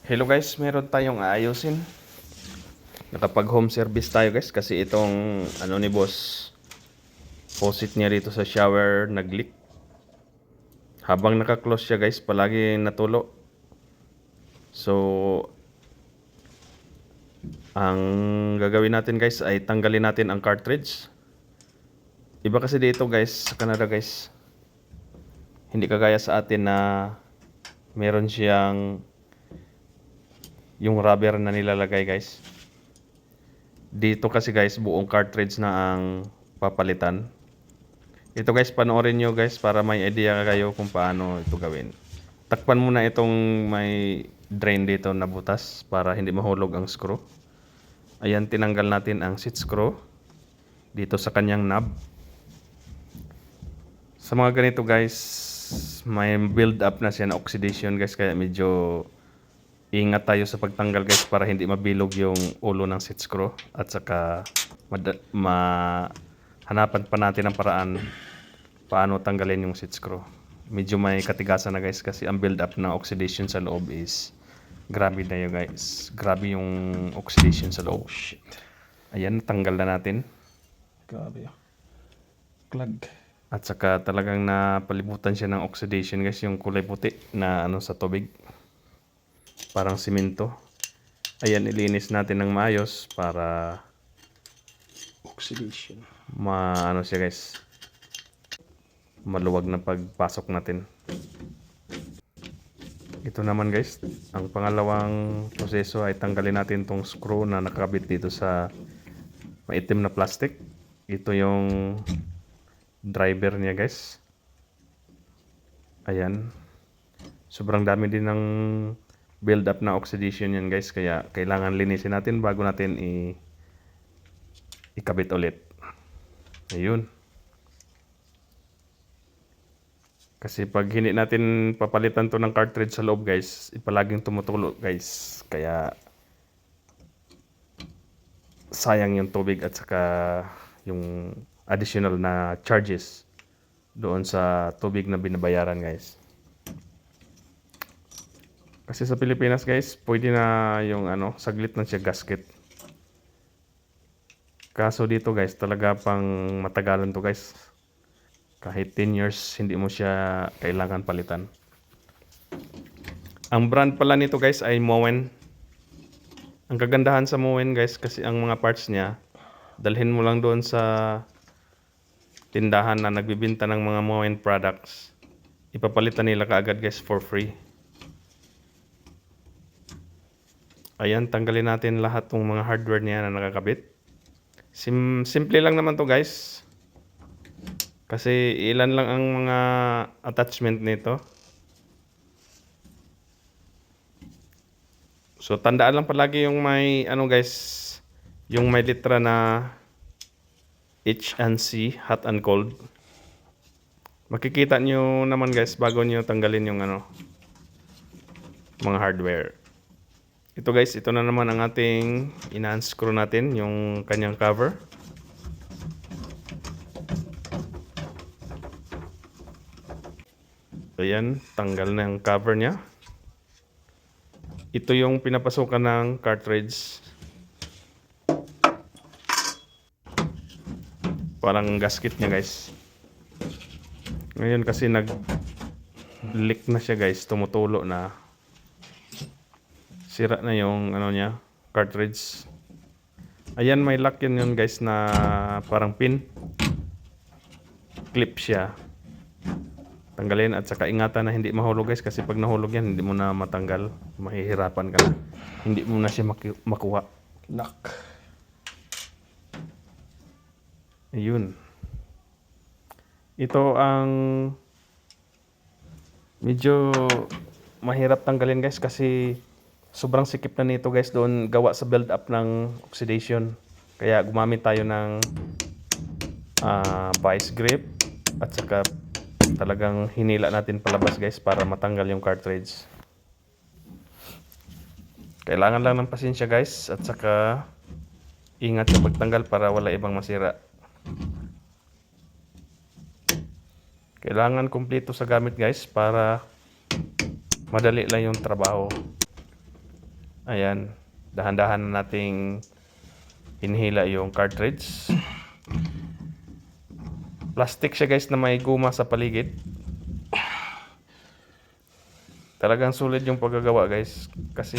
Hello guys, meron tayong aayusin. Nakapag home service tayo guys kasi itong ano ni boss, faucet niya dito sa shower nag-leak. Habang naka-close siya guys, palagi natulo. So, ang gagawin natin guys ay tanggalin natin ang cartridge. Iba kasi dito guys, sa Canada guys. Hindi kagaya sa atin na meron siyang yung rubber na nilalagay guys. Dito kasi guys, buong cartridge na ang papalitan. Ito guys, panoorin nyo guys para may idea kayo kung paano ito gawin. Takpan muna itong may drain dito na butas para hindi mahulog ang screw. Ayan, tinanggal natin ang seat screw dito sa kanyang knob. Sa mga ganito guys, may build up na siya na oxidation guys, kaya medyo ingat tayo sa pagtanggal guys para hindi mabilog yung ulo ng seat screw at saka hanapan pa natin ang paraan paano tanggalin yung seat screw. Medyo may katigasan na guys kasi ang build up na oxidation sa loob is grabe na yun guys. Grabe yung oxidation sa loob. Oh shit. Ayan, tanggal na natin. Grabe ah. Clag. At saka talagang napalibutan siya ng oxidation guys, yung kulay puti na ano sa tubig. Parang simento. Ayan, ilinis natin ng maayos para Oxidation. ano siya guys, maluwag na pagpasok natin. Ito naman guys, ang pangalawang proseso ay tanggalin natin tong screw na nakakabit dito sa maitim na plastic. Ito yung driver niya guys. Ayan, sobrang dami din ng build up na oxidation yan guys, kaya kailangan linisin natin bago natin ikabit ulit. Ayun. Kasi pag hindi natin papalitan to ng cartridge sa loob guys, ipalaging tumutulo guys. Kaya sayang yung tubig at saka yung additional na charges doon sa tubig na binabayaran guys. Kasi sa Pilipinas guys, pwede na yung ano, saglit na siya gasket. Kaso dito guys, talaga pang matagalan to guys. Kahit 10 years, hindi mo siya kailangan palitan. Ang brand pala nito guys ay Moen. Ang kagandahan sa Moen guys, kasi ang mga parts niya, dalhin mo lang doon sa tindahan na nagbibenta ng mga Moen products. Ipapalitan nila kaagad guys for free. Ayan, tanggalin natin lahat ng mga hardware niya na nakakabit. Simple lang naman to guys. Kasi ilan lang ang mga attachment nito. So tandaan lang palagi yung may ano guys, yung may litra na H and C, hot and cold. Makikita nyo naman guys bago nyo tanggalin yung ano, mga hardware. Ito guys, ito na naman ang ating ina-unscrew natin, yung kanyang cover. Ayan, tanggal na yung cover niya. Ito yung pinapasukan ng cartridge. Parang gasket niya guys. Ngayon kasi nag-leak na siya guys, tumutulo na. Sira na yung ano niya, cartridge. Ayan, may lock yun guys na parang pin. Clip siya. Tanggalin at saka ingatan na hindi mahulog guys, kasi pag nahulog yan hindi mo na matanggal, mahihirapan ka na. Hindi mo na siya makuha. Knock. Ayun. Ito ang medyo mahirap tanggalin guys kasi sobrang sikip na nito guys, doon gawa sa build up ng oxidation. Kaya gumamit tayo ng vice grip at saka talagang hinila natin palabas guys para matanggal yung cartridge. Kailangan lang ng pasensya guys at saka ingat sa pagtanggal para wala ibang masira. Kailangan kumpleto sa gamit guys para madali lang yung trabaho. Ayan, dahan-dahan na nating hinihila yung cartridge. Plastic siya guys na may guma sa paligid. Talagang sulit yung paggagawa guys kasi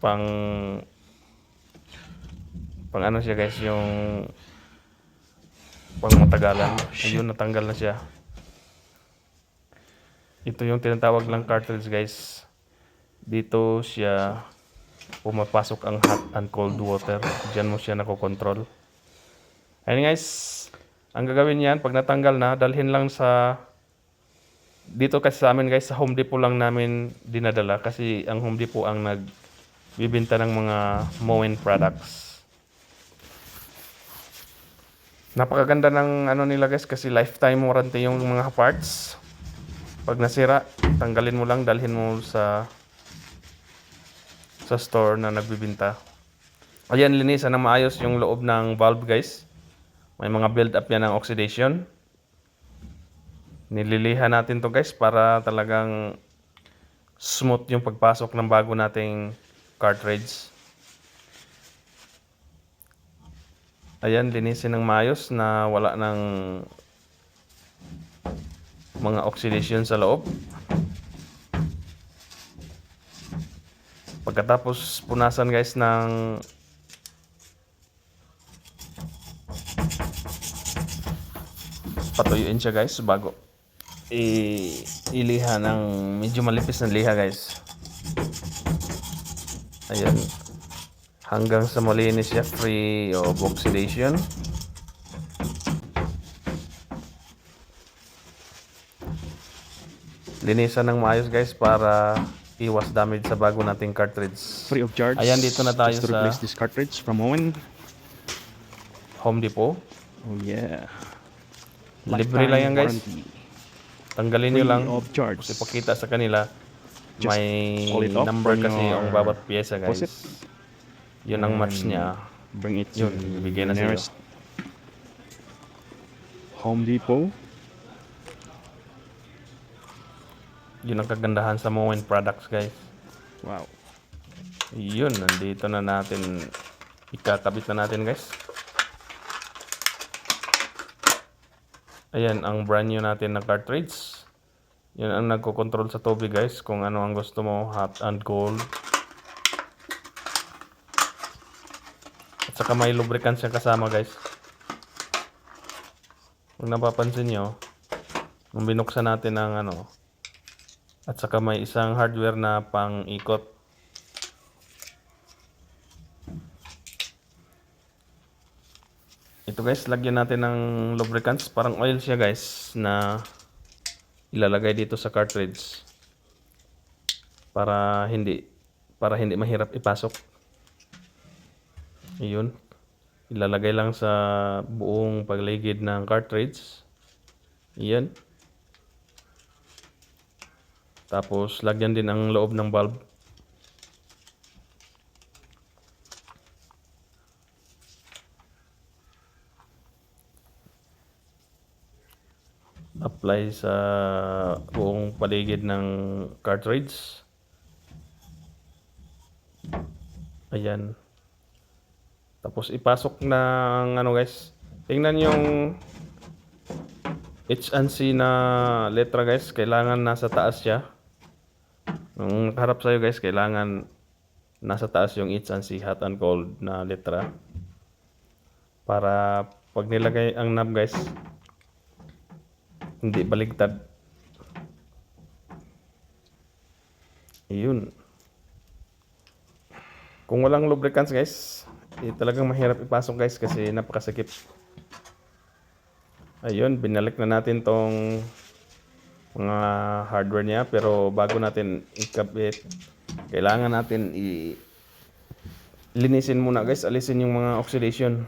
pang ano siya guys, yung pang matagalan. Ayun, natanggal na siya. Ito yung tinatawag lang cartridge guys. Dito siya pumapasok ang hot and cold water. Diyan mo siya nakokontrol. Ayun guys, ang gagawin yan pag natanggal na, dalhin lang sa dito kasi sa amin guys, sa Home Depot lang namin dinadala kasi ang Home Depot ang nagbibenta ng mga Moen products. Napakaganda ng ano nila guys kasi lifetime warranty yung mga parts. Pag nasira, tanggalin mo lang, dalhin mo sa store na nagbibenta. Ayan, linisan ng maayos yung loob ng valve guys. May mga build up yan ng oxidation. Nililihan natin to guys para talagang smooth yung pagpasok ng bago nating cartridge. Ayan, linisin ng maayos na wala ng mga oxidation sa loob. Pagkatapos punasan guys ng patuyuin siya guys bago iliha ng medyo malipis na liha guys. Ayan, hanggang sa malinis siya, free of oxidation. Linisan ng maayos guys para iwas damage sa bago nating cartridge. Free of charge. Ayan, dito na tayo just to sa replace this cartridge from Moen. Home Depot. Oh yeah. Libre lang yan guys. Warranty. Tanggalin nyo Free lang. of charge. Kasi pakita sa kanila Just may pull it off number from kasi your yung bawat pyesa guys. faucet. Yun ang match niya. Bring it to Yun, bigay na the sa'yo. nearest Home Depot. Yun ang kagandahan sa Moen products guys. Wow. Yun, nandito na natin, ikakabit na natin guys. Ayan ang brand new natin na cartridge. Yun ang nagko-control sa tubig guys kung ano ang gusto mo, hot and cold. At saka may lubricant siya kasama guys. Kung napapansin nyo, nung binuksan natin ang ano, at saka may isang hardware na pang ikot. Ito guys, lagyan natin ng lubricants, parang oil siya guys na ilalagay dito sa cartridge para hindi mahirap ipasok. Ayun, ilalagay lang sa buong pagligid ng cartridge. Iyan. Tapos lagyan din ang loob ng valve. Apply sa buong paligid ng cartridge. Ayan. Tapos ipasok ng ano guys. Tingnan yung H&C na letra guys. Kailangan nasa taas siya. Nung nakaharap sa'yo guys, kailangan nasa taas yung H&C hot and cold na letra. Para pag nilagay ang knob guys, hindi baligtad. Ayun. Kung walang lubricants guys, talagang mahirap ipasok guys kasi napakasakit. Ayun, binalik na natin tong mga hardware niya, pero bago natin ikabit, kailangan natin linisin muna guys, alisin yung mga oxidation.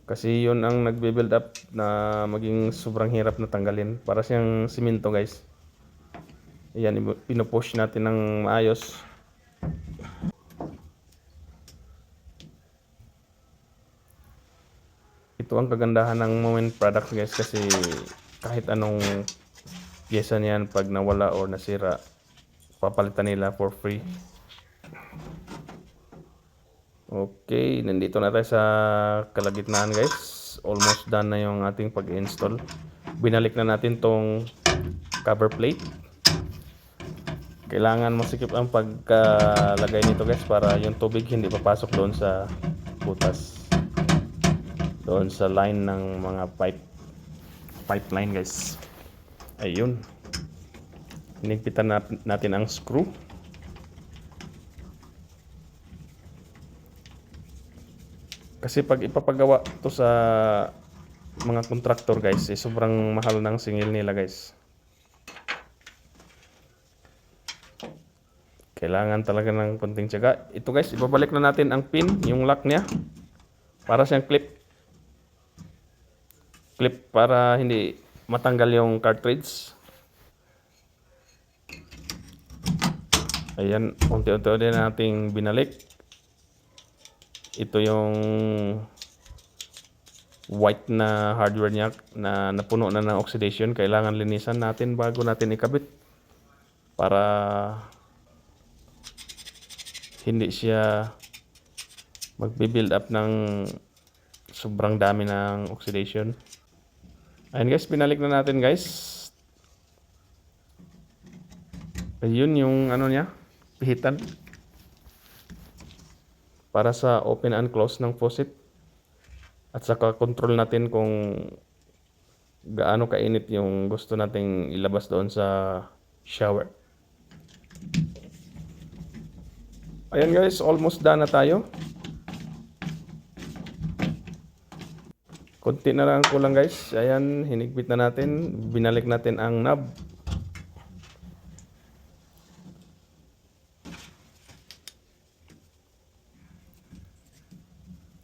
Kasi yun ang nagbe-build up na maging sobrang hirap na tanggalin. Para siyang simento guys. Ayan, pinupush natin ng maayos. Ito ang kagandahan ng Moen products guys kasi kahit anong pyesa niyan pag nawala or nasira, papalitan nila for free. Okay, nandito na tayo sa kalagitnaan guys. Almost done na yung ating pag-install. Binalik na natin tong cover plate. Kailangan masikip ang pagkalagay nito guys para yung tubig hindi papasok doon sa butas. Doon sa line ng mga pipeline guys. Ayun. Hinigpitan natin ang screw. Kasi pag ipapagawa to sa mga contractor guys, sobrang mahal ng singil nila guys. Kailangan talaga ng konting tiyaga. Ito guys, ibabalik na natin ang pin, yung lock niya. Para siyang clip. Clip para hindi matanggal yung cartridge. Ayan, unti-unti nating binalik. Ito yung white na hardware niya na napuno na ng oxidation. Kailangan linisan natin bago natin ikabit para hindi siya magbi-build up ng sobrang dami ng oxidation. Ayun guys, binalik na natin guys. Ayun yung ano niya, pihitan. Para sa open and close ng faucet. At saka control natin kung gaano kainit yung gusto nating ilabas doon sa shower. Ayan guys, almost done na tayo. Konti na lang kulang guys. Ayan, hinigpit na natin. Binalik natin ang knob.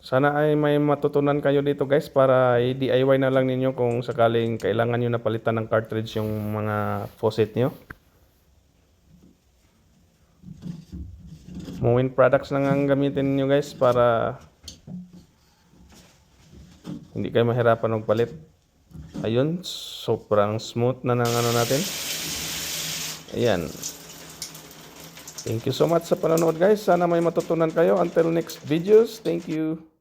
Sana ay may matutunan kayo dito guys para i-DIY na lang ninyo kung sakaling kailangan nyo na palitan ng cartridge yung mga faucet nyo. Moen products lang ang gamitin nyo guys para hindi kayo mahirapan magpalit. Ayun, sobrang smooth na ng ano natin. Ayan. Thank you so much sa panonood guys. Sana may matutunan kayo. Until next videos, thank you.